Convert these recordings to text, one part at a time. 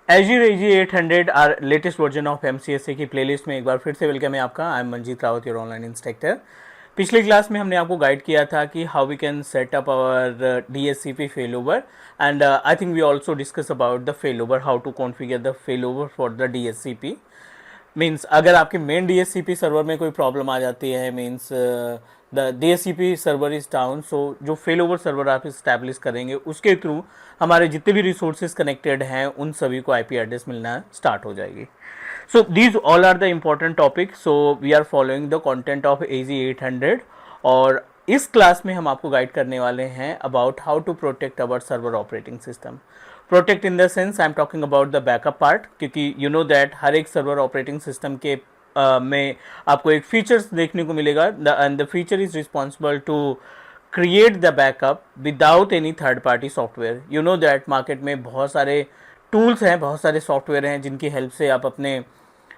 Azure AG 800 are latest version of MCSA की playlist में एक बार फिर से वेलकम है आपका। I am Manjeet Rawat, your online instructor. पिछले क्लास में हमने आपको गाइड किया था कि how we can set up our DSCP failover, and I think we also discuss about the failover, how to configure the failover for the DSCP। Means अगर आपके main DSCP server में कोई प्रॉब्लम आ जाती है, means the DSCP server is down, so जो fail over server आप establish करेंगे उसके थ्रू हमारे जितने भी रिसोर्सेज कनेक्टेड हैं उन सभी को IP एड्रेस मिलना स्टार्ट हो जाएगी। So these all are the important topic, so we are following the content of AZ 800। और इस क्लास में हम आपको गाइड करने वाले हैं about how to protect our server operating system. Protect in the sense I am talking about the backup part, क्योंकि you know that हर एक सर्वर ऑपरेटिंग सिस्टम के में आपको एक फीचर्स देखने को मिलेगा, and the feature is responsible to create the backup without any third party software. You know that market में बहुत सारे टूल्स हैं, बहुत सारे सॉफ्टवेयर हैं जिनकी हेल्प से आप अपने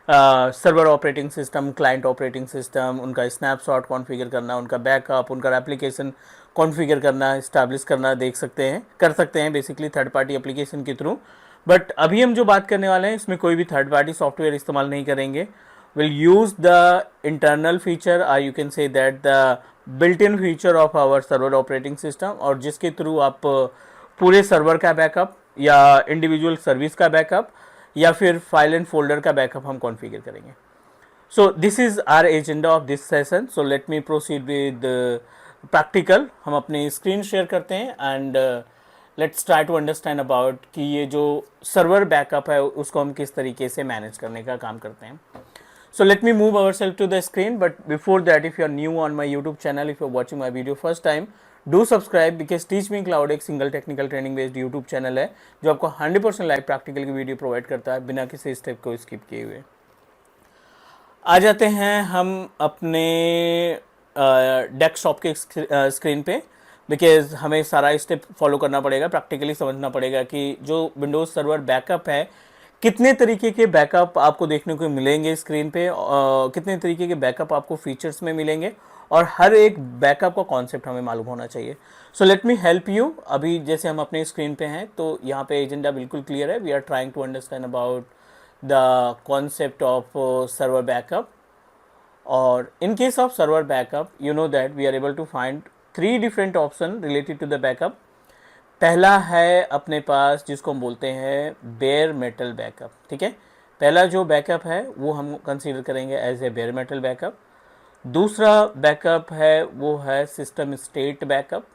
server operating system, client operating system, उनका स्नैपशॉट कॉन्फ़िगर करना, उनका बैकअप, उनका एप्लीकेशन कॉन्फ़िगर करना, इस्टेब्लिश करना कर सकते हैं बेसिकली थर्ड पार्टी एप्लीकेशन के थ्रू। बट अभी हम जो बात करने वाले हैं इसमें कोई भी थर्ड पार्टी सॉफ्टवेयर इस्तेमाल नहीं करेंगे। Will use the internal feature, और you can say that the built in feature of our server operating system, और जिसके थ्रू आप पूरे सर्वर का बैकअप या इंडिविजुअल सर्विस का बैकअप या फिर फाइल एंड फोल्डर का बैकअप हम कॉन्फ़िगर करेंगे। So this is our agenda of this session. So let me proceed with practical. हम अपनी स्क्रीन शेयर करते हैं and let's try to understand about कि ये जो सर्वर बैकअप है उसको हम किस तरीके से मैनेज करने का काम करते हैं। So let me move ourselves to the screen, but before that, if you are new on my YouTube channel, if you are watching my video first time, do subscribe, because Teach Me Cloud एक single technical training based YouTube channel है जो आपको 100% live practical की video provide करता है बिना किसी step को स्किप किए हुए। आ जाते हैं हम अपने डेस्कटॉप के स्क्रीन पे, बिकॉज हमें सारा स्टेप फॉलो करना पड़ेगा, प्रैक्टिकली समझना पड़ेगा कि जो विंडोज सर्वर बैकअप है कितने तरीके के बैकअप आपको देखने को मिलेंगे स्क्रीन पे, कितने तरीके के बैकअप आपको फीचर्स में मिलेंगे, और हर एक बैकअप का कॉन्सेप्ट हमें मालूम होना चाहिए। सो लेट मी हेल्प यू। अभी जैसे हम अपने स्क्रीन पे हैं तो यहाँ पे एजेंडा बिल्कुल क्लियर है। We are trying to understand about the concept of server backup, और in case of server backup you know that we are able to find 3 different option related to the backup। पहला है अपने पास जिसको हम बोलते हैं bear metal backup. ठीक है, पहला जो बैकअप है वो हम कंसीडर करेंगे as a bare metal backup. दूसरा बैकअप है वो है सिस्टम स्टेट बैकअप,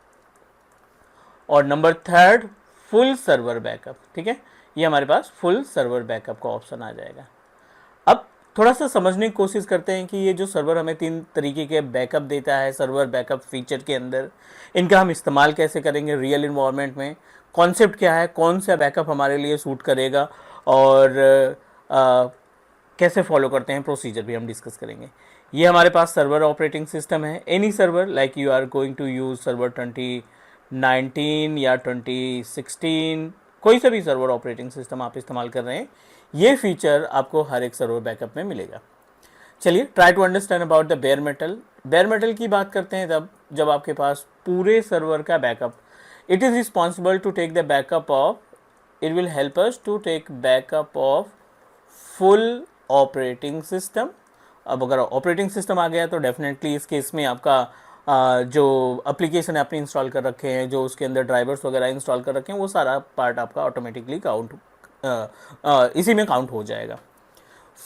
और number third full server backup. ठीक है, ये हमारे पास फुल सर्वर बैकअप का ऑप्शन आ जाएगा। अब थोड़ा सा समझने की कोशिश करते हैं कि ये जो सर्वर हमें 3 तरीके के बैकअप देता है सर्वर बैकअप फीचर के अंदर, इनका हम इस्तेमाल कैसे करेंगे रियल इन्वायरमेंट में, कॉन्सेप्ट क्या है, कौन सा बैकअप हमारे लिए सूट करेगा, और कैसे फॉलो करते हैं, प्रोसीजर भी हम डिस्कस करेंगे। ये हमारे पास सर्वर ऑपरेटिंग सिस्टम है। Any server like you are going to use server 2019 या 2016, कोई सा भी सर्वर ऑपरेटिंग सिस्टम आप इस्तेमाल कर रहे हैं, ये फीचर आपको हर एक सर्वर बैकअप में मिलेगा। चलिए try to understand about the bare metal. Bare metal की बात करते हैं तब जब आपके पास पूरे सर्वर का backup, it is responsible to take the backup of, it will help us to take backup of full operating system. अब अगर ऑपरेटिंग सिस्टम आ गया तो डेफिनेटली इस केस में आपका जो एप्लीकेशन आपने इंस्टॉल कर रखे हैं, जो उसके अंदर ड्राइवर्स वगैरह इंस्टॉल कर रखे हैं, वो सारा पार्ट आपका ऑटोमेटिकली इसी में काउंट हो जाएगा।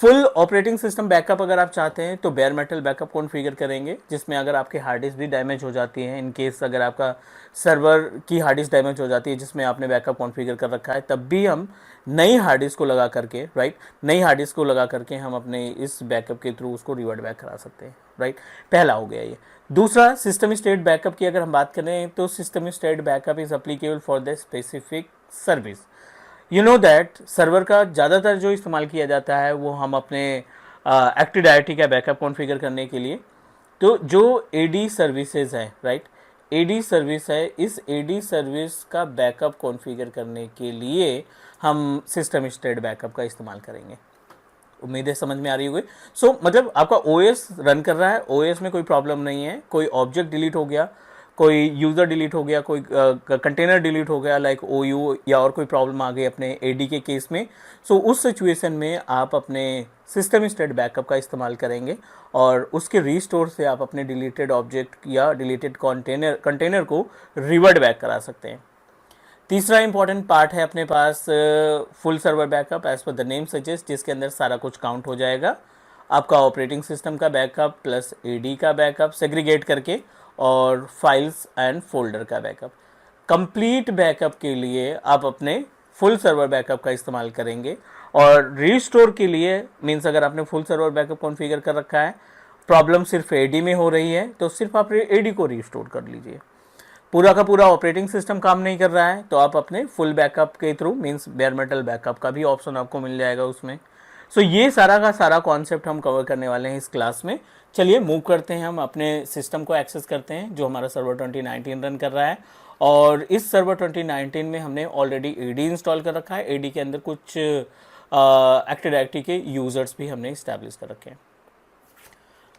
फुल ऑपरेटिंग सिस्टम बैकअप अगर आप चाहते हैं तो बेयर मेटल बैकअप कॉन्फ़िगर करेंगे, जिसमें अगर आपकी हार्ड डिस्क भी डैमेज हो जाती है, इन केस अगर आपका सर्वर की हार्ड डिस्क डैमेज हो जाती है जिसमें आपने बैकअप कॉन्फ़िगर कर रखा है, तब भी हम नई हार्ड डिस्क को लगा करके, राइट, नई हार्ड डिस्क को लगा करके हम अपने इस बैकअप के थ्रू उसको रिवर्ट बैक करा सकते हैं, राइट। पहला हो गया ये। दूसरा सिस्टम स्टेट बैकअप की अगर हम बात करें तो system state backup is applicable for the specific service. You know that server का ज़्यादातर जो इस्तेमाल किया जाता है वो हम अपने एक्टिव डायरेक्टरी का बैकअप कॉन्फ़िगर करने के लिए, तो जो AD सर्विसेज है, राइट, AD सर्विस है, इस AD सर्विस का बैकअप कॉन्फ़िगर करने के लिए हम सिस्टम स्टेट बैकअप का इस्तेमाल करेंगे। उम्मीद है समझ में आ रही होगी। सो मतलब आपका OS रन कर रहा है, OS में कोई प्रॉब्लम नहीं है, कोई ऑब्जेक्ट डिलीट हो गया, कोई यूज़र डिलीट हो गया, कोई कंटेनर डिलीट हो गया लाइक OU, या और कोई प्रॉब्लम आ गई अपने AD के केस में, सो उस सिचुएशन में आप अपने सिस्टम स्टेट बैकअप का इस्तेमाल करेंगे और उसके रीस्टोर से आप अपने डिलीटेड ऑब्जेक्ट या डिलीटेड कंटेनर को रिवर्ट बैक करा सकते हैं। तीसरा इंपॉर्टेंट पार्ट है अपने पास full server backup as per the name suggest, जिसके अंदर सारा कुछ काउंट हो जाएगा। आपका ऑपरेटिंग सिस्टम का बैकअप प्लस AD का बैकअप सेग्रीगेट करके, और फाइल्स एंड फोल्डर का बैकअप। कंप्लीट बैकअप के लिए आप अपने फुल सर्वर बैकअप का इस्तेमाल करेंगे। और रीस्टोर के लिए मीन्स अगर आपने फुल सर्वर बैकअप कॉन्फ़िगर कर रखा है, प्रॉब्लम सिर्फ AD में हो रही है, तो सिर्फ आप AD को रीस्टोर कर लीजिए। पूरा का पूरा ऑपरेटिंग सिस्टम काम नहीं कर रहा है तो आप अपने फुल बैकअप के through means bear metal backup का भी ऑप्शन आपको मिल जाएगा उसमें। सो ये सारा का सारा कॉन्सेप्ट हम कवर करने वाले हैं इस क्लास में। चलिए मूव करते हैं, हम अपने सिस्टम को एक्सेस करते हैं जो हमारा सर्वर 2019 रन कर रहा है। और इस सर्वर 2019 में हमने ऑलरेडी AD इंस्टॉल कर रखा है। AD के अंदर कुछ एक्टिव डायरेक्टरी के यूज़र्स भी हमने इस्टेब्लिश कर रखे हैं।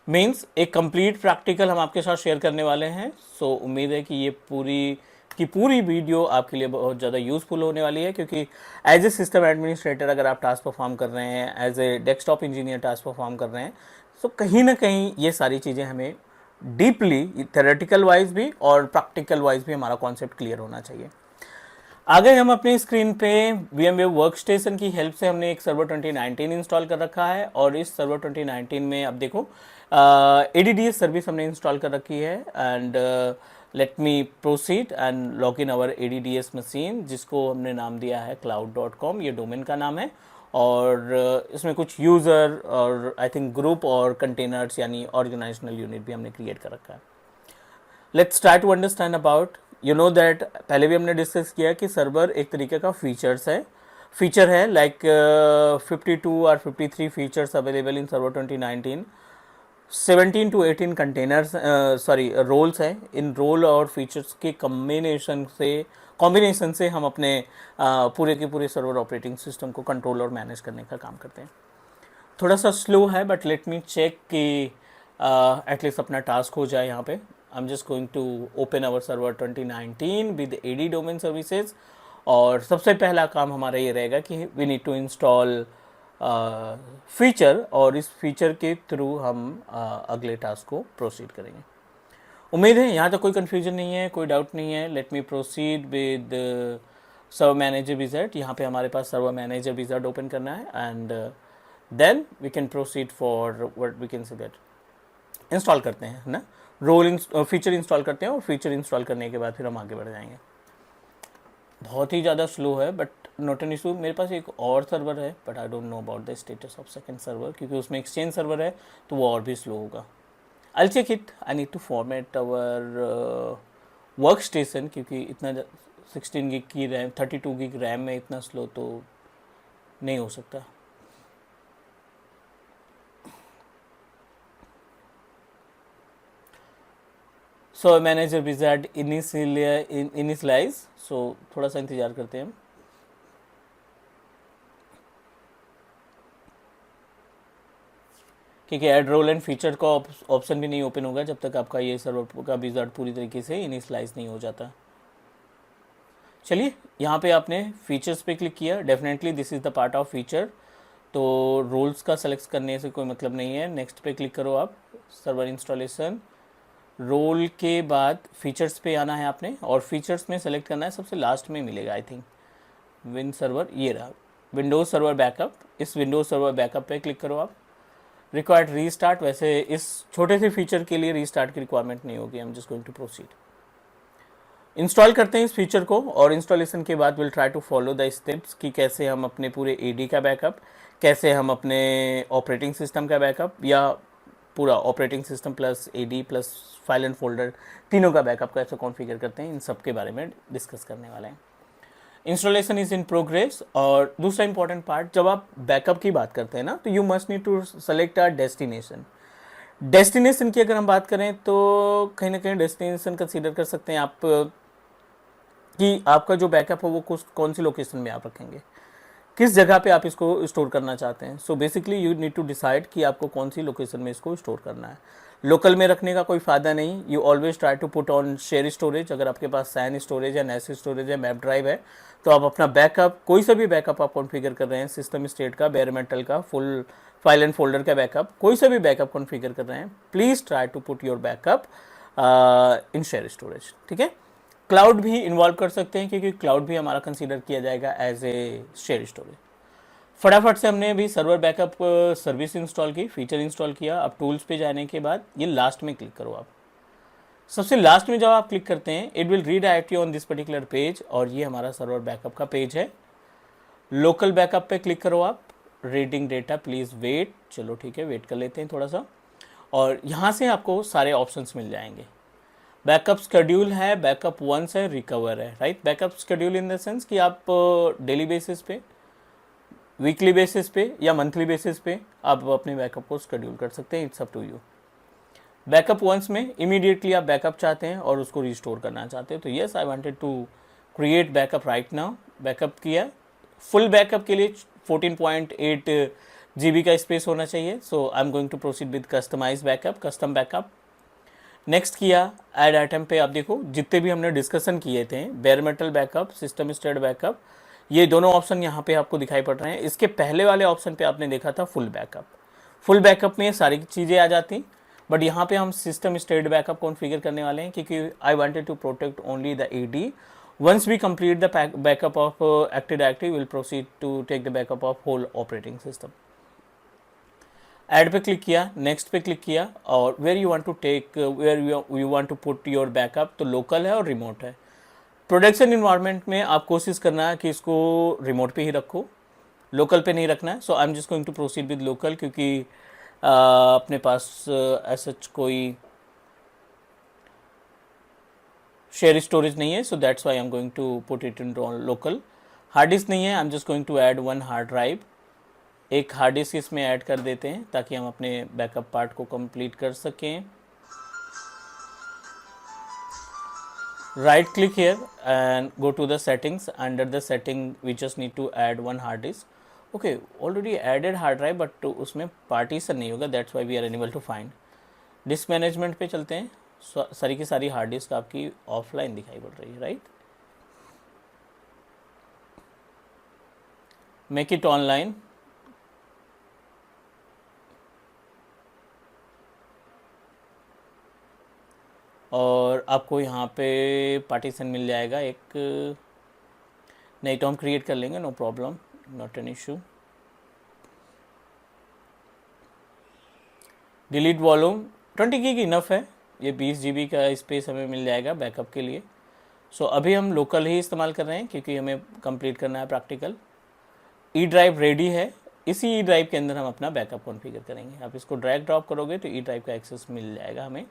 मीन्स एक कंप्लीट प्रैक्टिकल हम आपके साथ शेयर करने वाले हैं। सो उम्मीद है कि ये पूरी वीडियो आपके लिए बहुत ज़्यादा यूज़फुल होने वाली है, क्योंकि एज ए सिस्टम एडमिनिस्ट्रेटर अगर आप टास्क परफॉर्म कर रहे हैं, as a desktop engineer task perform कर रहे हैं, तो कहीं ना कहीं ये सारी चीज़ें हमें डीपली थेरेटिकल वाइज भी और प्रैक्टिकल वाइज भी हमारा कॉन्सेप्ट क्लियर होना चाहिए। आगे हम अपने स्क्रीन पे VMware वर्कस्टेशन की हेल्प से हमने एक सर्वर 2019 इंस्टॉल कर रखा है। और इस सर्वर 2019 में अब देखो ADDS सर्विस हमने इंस्टॉल कर रखी है। And let me proceed and log in our ADDS machine, जिसको हमने नाम दिया है cloud.com, ये डोमेन का नाम है। और इसमें कुछ यूज़र और आई थिंक ग्रुप और कंटेनर्स यानी ऑर्गेनाइजेशनल यूनिट भी हमने क्रिएट कर रखा है। Let's try to understand about, you know that पहले भी हमने डिस्कस किया कि सर्वर एक तरीके का फीचर है लाइक 52 और 53 features available in server 2019। 17 to 18 containers roles हैं। इन रोल और फीचर्स के कॉम्बिनेशन से हम अपने पूरे के पूरे सर्वर ऑपरेटिंग सिस्टम को कंट्रोल और मैनेज करने का काम करते हैं। थोड़ा सा स्लो है बट लेट मी चेक कि एटलीस्ट अपना टास्क हो जाए। यहाँ पे I am just going to open our server 2019 with AD domain services. और सबसे पहला काम हमारा ये रहेगा कि we need to install feature, और इस फीचर के थ्रू हम अगले टास्क को प्रोसीड करेंगे। उम्मीद है यहाँ तक कोई कन्फ्यूजन नहीं है, कोई डाउट नहीं है। Let me proceed with server manager wizard. यहाँ पे हमारे पास सर्वर मैनेजर विजार्ड ओपन करना है and then we can proceed for what we can say that install करते हैं ना, फीचर इंस्टॉल करते हैं। और फीचर इंस्टॉल करने के बाद फिर हम आगे बढ़ जाएंगे। बहुत ही ज़्यादा स्लो है बट नॉट एन इशू। मेरे पास एक और सर्वर है but I don't know about the status of second server, क्योंकि उसमें एक्सचेंज सर्वर है तो वो और भी स्लो होगा। I check it, I need to format our work station, क्योंकि इतना 16 GB की रैम 32 GB रैम में इतना स्लो तो नहीं हो सकता। सो मैनेजर विजार्ड इनिशियलाइज, सो थोड़ा सा इंतज़ार करते हैं हम। क्योंकि ऐड रोल एंड फीचर का ऑप्शन भी नहीं ओपन होगा जब तक आपका ये सर्वर का विजार्ड पूरी तरीके से इनिशियलाइज नहीं हो जाता। चलिए यहाँ पे आपने फीचर्स पे क्लिक किया, definitely this is the part of feature, तो रोल्स का सेलेक्ट करने से कोई मतलब नहीं है। नेक्स्ट पे क्लिक करो आप, सर्वर इंस्टॉलेशन। रोल के बाद फीचर्स पे आना है आपने, और फीचर्स में सेलेक्ट करना है सबसे लास्ट में मिलेगा आई थिंक विन सर्वर, ये रहा विंडोज़ सर्वर बैकअप। इस विंडोज़ सर्वर बैकअप पे क्लिक करो आप। रिक्वायर्ड रीस्टार्ट, वैसे इस छोटे से फीचर के लिए रीस्टार्ट की रिक्वायरमेंट नहीं होगी। I am just going to proceed. Install करते हैं इस फीचर को, और इंस्टॉलेशन के बाद will try to follow the steps कि कैसे हम अपने पूरे AD का बैकअप, कैसे हम अपने ऑपरेटिंग सिस्टम का बैकअप, या पूरा operating system plus AD plus file and folder तीनों का बैकअप कैसे कॉन्फ़िगर करते हैं, इन सब के बारे में डिस्कस करने वाले हैं। Installation is in progress. और दूसरा इंपॉर्टेंट पार्ट, जब आप बैकअप की बात करते हैं ना, तो you must need to select a destination की अगर हम बात करें तो कहीं ना कहीं डेस्टिनेशन कंसीडर कर सकते हैं आप कि आपका जो बैकअप है वो कौन सी लोकेशन में आप रखेंगे, किस जगह पे आप इसको स्टोर करना चाहते हैं। So basically you need to decide कि आपको कौन सी लोकेशन में इसको स्टोर करना है। लोकल में रखने का कोई फ़ायदा नहीं, you always try to put on share storage. अगर आपके पास सैन स्टोरेज है, नेस स्टोरेज है, मैप ड्राइव है, तो आप अपना बैकअप, कोई सा भी बैकअप आप कॉन्फ़िगर कर रहे हैं, सिस्टम स्टेट का, बेयर मेटल का, फुल फाइल एंड फोल्डर का बैकअप, कोई सा भी बैकअप कॉन्फ़िगर कर रहे हैं, please try to put your backup in share storage. ठीक है, क्लाउड भी इन्वॉल्व कर सकते हैं क्योंकि क्लाउड भी हमारा कंसीडर किया जाएगा एज ए शेयर स्टोरेज। फटाफट से हमने अभी सर्वर बैकअप सर्विस इंस्टॉल की, फीचर इंस्टॉल किया। अब टूल्स पे जाने के बाद ये लास्ट में क्लिक करो आप। सबसे लास्ट में जब आप क्लिक करते हैं, it will redirect you on this particular page, और ये हमारा सर्वर बैकअप का पेज है। लोकल बैकअप पे क्लिक करो आप। रीडिंग डेटा प्लीज़ वेट, चलो ठीक है, वेट कर लेते हैं थोड़ा सा। और यहाँ से आपको सारे ऑप्शंस मिल जाएंगे। बैकअप शेड्यूल है, बैकअप वंस है, रिकवर है, right. Backup schedule in the sense कि आप डेली बेसिस पे, वीकली बेसिस पे या मंथली बेसिस पे आप अपने बैकअप को शेड्यूल कर सकते हैं, it's up to you. Backup once में इमीडिएटली आप बैकअप चाहते हैं और उसको रिस्टोर करना चाहते हैं, तो yes I wanted to create backup right now. Backup किया, फुल बैकअप के लिए 14.8 GB का स्पेस होना चाहिए, so I am going to proceed with customize backup, custom backup. Next किया, ऐड आइटम पे आप देखो जितने भी हमने डिस्कशन किए थे, bare metal backup, system state backup, ये दोनों ऑप्शन यहाँ पे आपको दिखाई पड़ रहे हैं। इसके पहले वाले ऑप्शन पे आपने देखा था फुल बैकअप। फुल बैकअप में सारी चीज़ें आ जाती, बट यहाँ पे हम सिस्टम स्टेट बैकअप कॉन्फ़िगर करने वाले हैं क्योंकि I wanted to protect only the AD. Once we complete the backup of active directory, will proceed to take the backup of whole operating system. Add पे click किया, next पे click किया, और where you want to take, where you want to put your backup, तो local है और remote है। Production environment में आप कोशिश करना है कि इसको रिमोट पे ही रखो, लोकल पे नहीं रखना है। So I am just going to proceed with local क्योंकि अपने पास ऐसा कोई शेयर स्टोरेज नहीं है, so that's why I am going to put it in local. Hard disk नहीं है, I am just going to add one hard drive. एक हार्ड डिस्क इसमें ऐड कर देते हैं ताकि हम अपने बैकअप पार्ट को कंप्लीट कर सकें। right click here and go to the settings. Under the setting we just need to add one hard disk. Okay, already added hard drive but उसमें partition नहीं होगा, that's why we are unable to find. disk management पे चलते हैं। सारी की सारी hard disk आपकी ऑफलाइन दिखाई पड़ रही है, राइट। मेक इट ऑनलाइन, और आपको यहाँ पे पार्टीशन मिल जाएगा एक, नहीं तो हम क्रिएट कर लेंगे, no problem, not an issue. Delete volume 20 GB enough है, ये 20 GB का स्पेस हमें मिल जाएगा बैकअप के लिए। सो अभी हम लोकल ही इस्तेमाल कर रहे हैं क्योंकि हमें कंप्लीट करना है प्रैक्टिकल। ई ड्राइव रेडी है, इसी ई ड्राइव के अंदर हम अपना बैकअप कॉन्फ़िगर करेंगे। आप इसको ड्रैग ड्रॉप करोगे तो ई ड्राइव का एक्सेस मिल जाएगा हमें।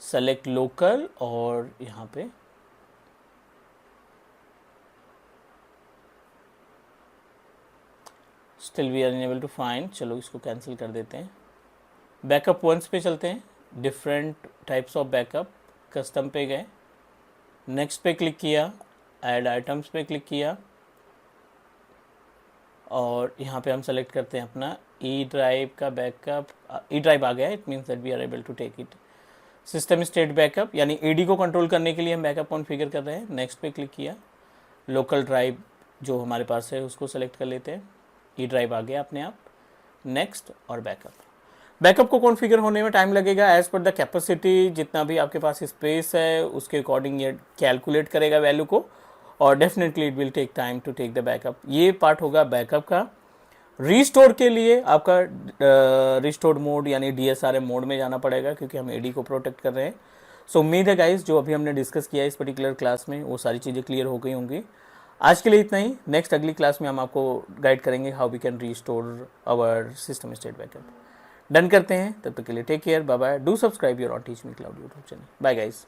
सेलेक्ट लोकल, और यहाँ पे still we are unable to find, चलो इसको कैंसिल कर देते हैं। बैकअप वंस पे चलते हैं, different types of backup, custom पे गए, नेक्स्ट पे क्लिक किया, ऐड आइटम्स पे क्लिक किया, और यहाँ पे हम सेलेक्ट करते हैं अपना ई ड्राइव का बैकअप। ई ड्राइव आ गया, it means that we are able to take it. System state backup, यानी एडी को कंट्रोल करने के लिए हम बैकअप कॉन्फ़िगर कर रहे हैं। नेक्स्ट पे क्लिक किया, लोकल ड्राइव जो हमारे पास है उसको सेलेक्ट कर लेते हैं, ई ड्राइव आ गया अपने आप। नेक्स्ट और बैकअप। बैकअप को कॉन्फ़िगर होने में टाइम लगेगा, एज़ पर द कैपेसिटी, जितना भी आपके पास स्पेस है उसके अकॉर्डिंग ये कैलकुलेट करेगा वैल्यू को, और definitely it will take time to take the backup. ये पार्ट होगा बैकअप का। रीस्टोर के लिए आपका रिस्टोर मोड यानी DSRM मोड में जाना पड़ेगा क्योंकि हम एडी को प्रोटेक्ट कर रहे हैं। सो उम्मीद है गाइस जो अभी हमने डिस्कस किया इस पर्टिकुलर क्लास में वो सारी चीज़ें क्लियर हो गई होंगी। आज के लिए इतना ही। नेक्स्ट अगली क्लास में हम आपको गाइड करेंगे how we can restore our system state backup. Done करते हैं, तब तक के लिए take care, bye bye. Do subscribe your on teach me cloud YouTube channel. Bye guys.